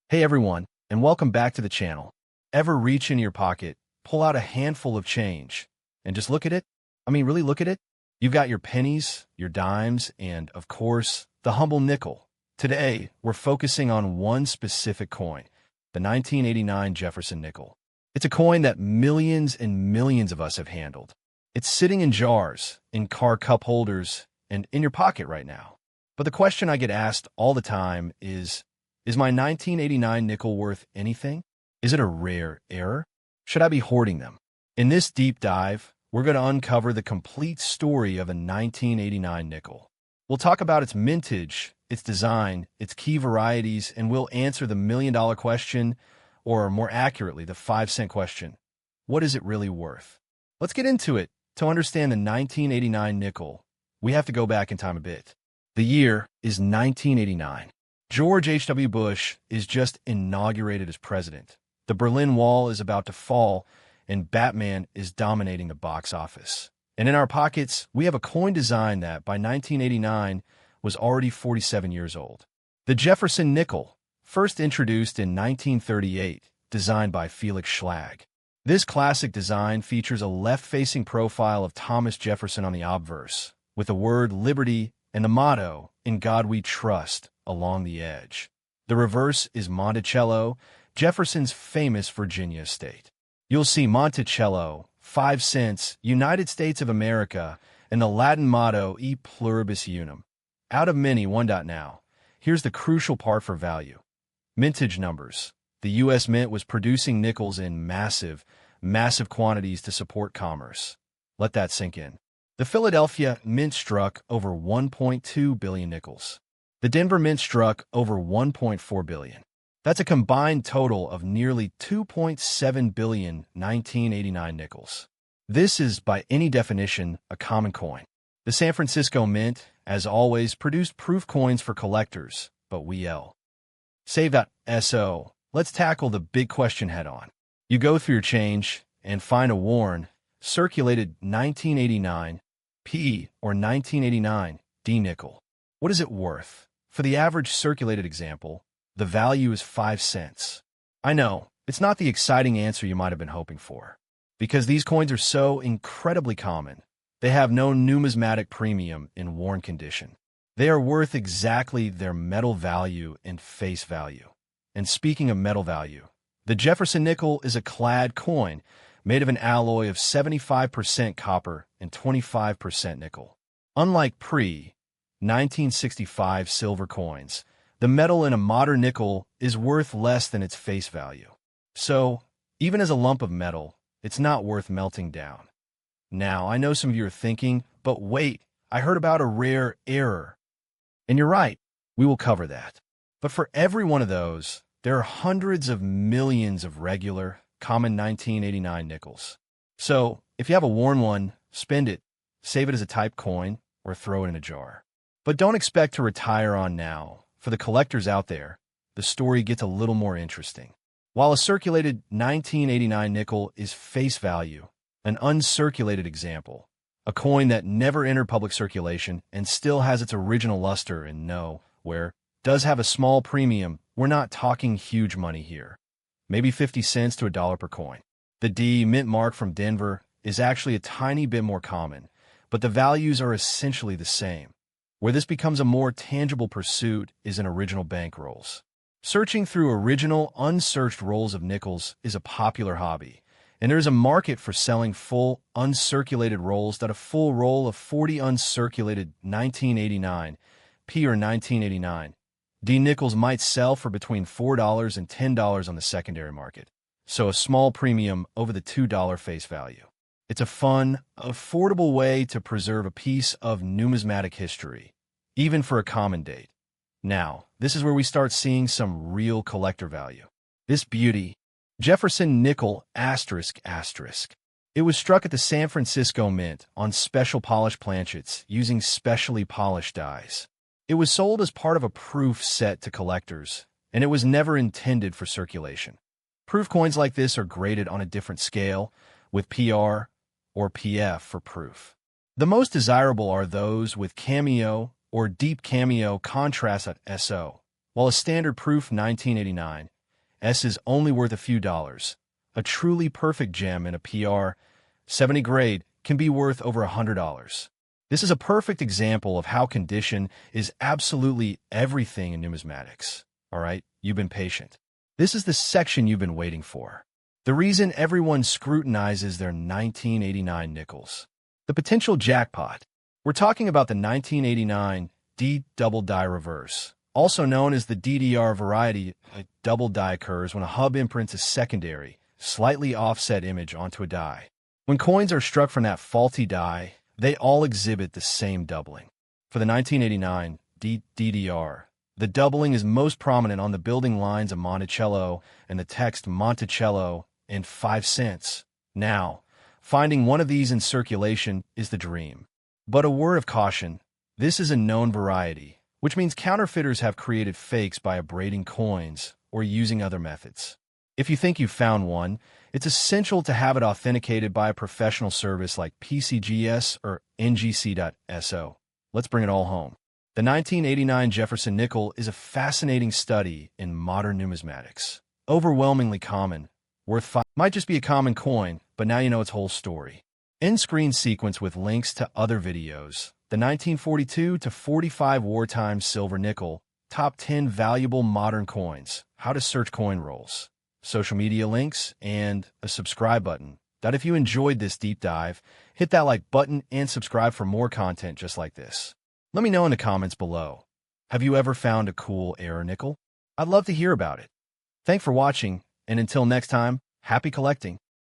Hey everyone, and welcome back to the channel. Ever reach in your pocket, pull out a handful of change, and just look at it? Really look at it? You've got your pennies, your dimes, and, of course, the humble nickel. Today, we're focusing on one specific coin, the 1989 Jefferson nickel. It's a coin that millions and millions of us have handled. It's sitting in jars, in car cup holders, and in your pocket right now. But the question I get asked all the time is my 1989 nickel worth anything? Is it a rare error? Should I be hoarding them? In this deep dive, we're going to uncover the complete story of a 1989 nickel. We'll talk about its mintage, its design, its key varieties, and we'll answer the million-dollar question, or more accurately, the 5-cent question. What is it really worth? Let's get into it. To understand the 1989 nickel, we have to go back in time a bit. The year is 1989. George H.W. Bush is just inaugurated as president. The Berlin Wall is about to fall, and Batman is dominating the box office. And in our pockets, we have a coin design that, by 1989, was already 47 years old. The Jefferson nickel, first introduced in 1938, designed by Felix Schlag. This classic design features a left-facing profile of Thomas Jefferson on the obverse, with the word liberty and the motto, "In God We Trust," along the edge. The reverse is Monticello, Jefferson's famous Virginia estate. You'll see Monticello, 5 cents, United States of America, and the Latin motto E pluribus unum. Out of many, one. Now, here's the crucial part for value. Mintage numbers. The U.S. Mint was producing nickels in massive quantities to support commerce. Let that sink in. The Philadelphia Mint struck over 1.2 billion nickels. The Denver Mint struck over 1.4 billion. That's a combined total of nearly 2.7 billion 1989 nickels. This is, by any definition, a common coin. The San Francisco Mint, as always, produced proof coins for collectors, but Save.so. Let's tackle the big question head-on. You go through your change and find a worn, circulated 1989 P or 1989 D nickel. What is it worth? For the average circulated example, the value is 5 cents. I know, it's not the exciting answer you might have been hoping for. Because these coins are so incredibly common, they have no numismatic premium in worn condition. They are worth exactly their metal value and face value. And speaking of metal value, the Jefferson nickel is a clad coin made of an alloy of 75% copper and 25% nickel. Unlike pre-1965 silver coins, the metal in a modern nickel is worth less than its face value. So, even as a lump of metal, it's not worth melting down. Now, I know some of you are thinking, but wait, I heard about a rare error. And you're right, we will cover that. But for every one of those, there are hundreds of millions of regular, common 1989 nickels. So, if you have a worn one, spend it, save it as a type coin, or throw it in a jar. But don't expect to retire on now. For the collectors out there, the story gets a little more interesting. While a circulated 1989 nickel is face value, an uncirculated example, a coin that never entered public circulation and still has its original luster and does have a small premium, we're not talking huge money here. Maybe 50 cents to $1 per coin. The D mint mark from Denver is actually a tiny bit more common, but the values are essentially the same. Where this becomes a more tangible pursuit is in original bank rolls. Searching through original, unsearched rolls of nickels is a popular hobby, and there is a market for selling full, uncirculated rolls that a full roll of 40 uncirculated 1989 P or 1989 D nickels might sell for between $4 and $10 on the secondary market, so a small premium over the $2 face value. It's a fun, affordable way to preserve a piece of numismatic history, even for a common date. Now, this is where we start seeing some real collector value. This beauty, Jefferson nickel ***. It was struck at the San Francisco Mint on special polished planchets using specially polished dies. It was sold as part of a proof set to collectors, and it was never intended for circulation. Proof coins like this are graded on a different scale, with PR or PF for proof. The most desirable are those with cameo or deep cameo contrast at SO, while a standard proof 1989 S is only worth a few dollars. A truly perfect gem in a PR 70 grade can be worth over $100. This is a perfect example of how condition is absolutely everything in numismatics. All right, you've been patient. This is the section you've been waiting for. The reason everyone scrutinizes their 1989 nickels. The potential jackpot. We're talking about the 1989 D double die reverse, also known as the DDR variety. A double die occurs when a hub imprints a secondary, slightly offset image onto a die. When coins are struck from that faulty die, they all exhibit the same doubling. For the 1989 DDR, the doubling is most prominent on the building lines of Monticello and the text Monticello and 5 cents. Now, finding one of these in circulation is the dream. But a word of caution, this is a known variety, which means counterfeiters have created fakes by abrading coins or using other methods. If you think you've found one, it's essential to have it authenticated by a professional service like PCGS or NGC.so. Let's bring it all home. The 1989 Jefferson nickel is a fascinating study in modern numismatics. Overwhelmingly common, worth 5. Might just be a common coin, but now you know its whole story. End screen sequence with links to other videos. The 1942 to 45 wartime silver nickel, top 10 valuable modern coins, how to search coin rolls, social media links, and a subscribe button. If you enjoyed this deep dive, hit that like button and subscribe for more content just like this. Let me know in the comments below. Have you ever found a cool error nickel? I'd love to hear about it. Thanks for watching, and until next time, happy collecting.